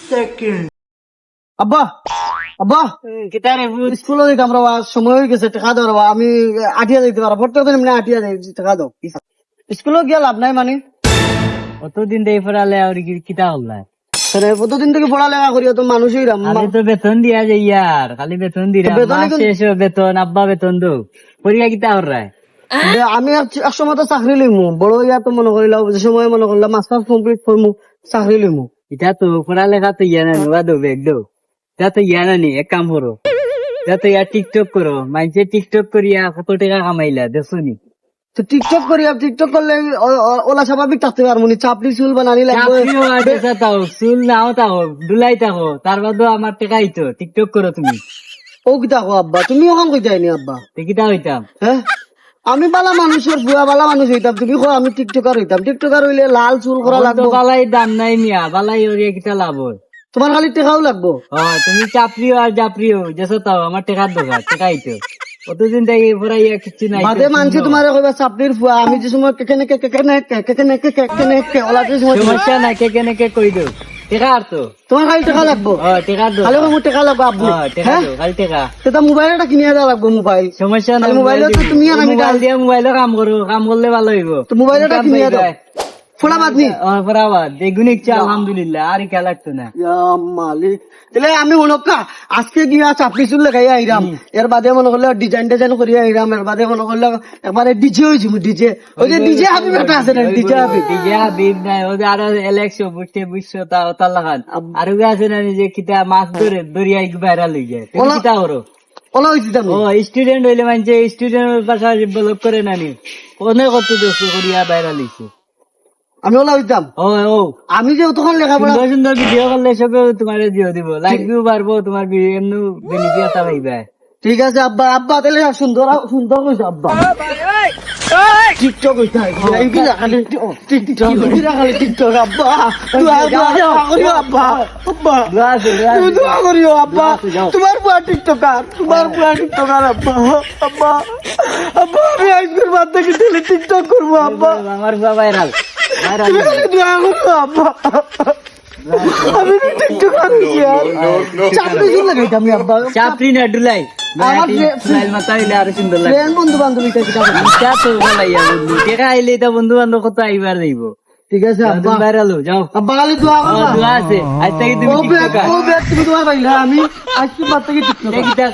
Second. আব্বা আব্বা কিতারে স্কুলে দিতাম আমরা সময় হয়ে গেছে টাকা দাও রবা আমি আটিয়া দিতে পারবো প্রত্যেকদিন এমনি আটিয়া দেয় টাকা দাও স্কুলে গিয়ে লাভ নাই মানে অতদিন দেই পড়ালে আর কিতা হল কতদিন থেকে পড়ালেখা করি তো মানুষই খালি তো বেতন দিয়া যায় ইয়ার খালি বেতন দিরা বেতনে মাস শেষ হয়ে বেতন আব্বা বেতন দো পরীক্ষা কিতা হল রায় আমি এক সময় তো চাকরি লিমু বড় ইয়া তো মনে করিলাম যে সময় মনে করলাম মাস্টার্স কমপ্লিট করমু চাকরি লিমু এটা তো পড়ালেখা তো ইয়া না নোয়া দো বেগ দো এটা তো ইয়া না নি এক কাম করো এটা তো ইয়া টিকটক করো মাইনসে টিকটক করিয়া কত টাকা কামাইলা দেখছো নি তো টিকটক করি টিকটক করলে ওলা স্বাভাবিক থাকতে পারবো নি চাপড়ি চুল বানানি লাগবে চাকরিও আদেশা তাও চুল নাও তাও ডুলাই থাকো তার বাদেও আমার টাকাই তো টিকটক করো তুমি ও কি থাকো আব্বা তুমি ওখান কই যাইনি আব্বা কিতা হইতাম হ্যাঁ আমি বালা মানুষের বুয়া বালা মানুষ হইতাম তুমি কো আমি টিকটকার হইতাম টিকটকার হইলে লাল চুল করা তো লাগবে বালাই দাম নাই মিয়া বালাই ওরিয়া কিতা লাভ হয় তোমার খালি টেকাও লাগবো তুমি চাপরিও আর জাপরিও যেসো তাও আমার টেকার দরকার টেকাই তো কতদিন থেকে পড়াইয়া কিছু নাই বাদে মানছি তোমার কইবা চাপড়ির ফুয়া আমি যে সময় কেকে ওলা যে সময় সমস্যা নাই কে কেনে কে কই দো টেকা আর তো তোমার খালি টাকা লাগবো টেকার দো খালি আমার টাকা লাগবো আব্বু টেকা দো খালি টেকা সেটা মোবাইল একটা কিনে দেওয়া লাগবো মোবাইল সমস্যা নাই খালি মোবাইলে তো তুমি আর আমি মোবাইল দিয়ে মোবাইলে কাম করো কাম করলে ভালো হইব তো মোবাইলটা কিনে দাও ফোলা বাদ নি ফরাবাদ বেগুনি ইচ্ছা আলহামদুলিল্লাহ আর কে লাগতো না মালিক তাহলে আমি মনে কা আজকে গিয়া চাপড়ি চুল লাগাই আইরাম এর বাদে মনে করলে ডিজাইন ডিজাইন করি আইরাম এর বাদে মনে করলে একবারে ডিজে হয়েছি ডিজে ওই যে ডিজে হাবিব একটা আছে না ডিজে হাবিব ডিজে হাবিব নাই ওই যে আরো এলেক্সো বুঝতে বুঝছো তা লাগান আর ওই আছে না যে কিতা মাছ ধরে দরিয়ায় ভাইরাল হয়ে যায় তুমি কিতা করো ওলা হয়েছি ও স্টুডেন্ট হইলে মানছে স্টুডেন্ট পাশাপাশি ব্লক করে নানি অনেক কত দেশ করিয়া ভাইরাল হয়েছে আমি ওলা হইতাম ও আমি যে তখন লেখাপড়া সুন্দর সুন্দর ভিডিও করলে সবে তোমার দিও দিব লাইক ভিউ বাড়বো তোমার এমনি বেনিফিট পাইবা ঠিক আছে আব্বা আব্বা তাহলে সুন্দর সুন্দর কইছে আব্বা টিকটক কইছে এই কি খালি টিকটক খালি টিকটক আব্বা দোয়া করিও আব্বা আব্বা দোয়া করিও আব্বা তোমার বুয়া টিকটকার তোমার বুয়া টিকটকার আব্বা আব্বা আব্বা আমি আজকের বাদ থেকে ডেলি টিকটক করবো আব্বা আমার ভাইরাল দোয়া করিও আব্বা আমি টিকটকার চাকরি চুল লাগাইতাম আব্বা চাপরি না ডুলাই আমার মাথা হইলে আরো সুন্দর লাগে বন্ধু বান্ধবী টেকা আইলে এটা বন্ধু বান্ধব কত আইবার যাইব ঠিক আছে আব্বা ভাইরাল যাও আব্বা খালি দোয়া করবা দোয়া আছে আজ থেকে তুমি ও বেট তুমি দোয়া পাইলা আমি আজকে বাদ থেকে টিকটক টিকটক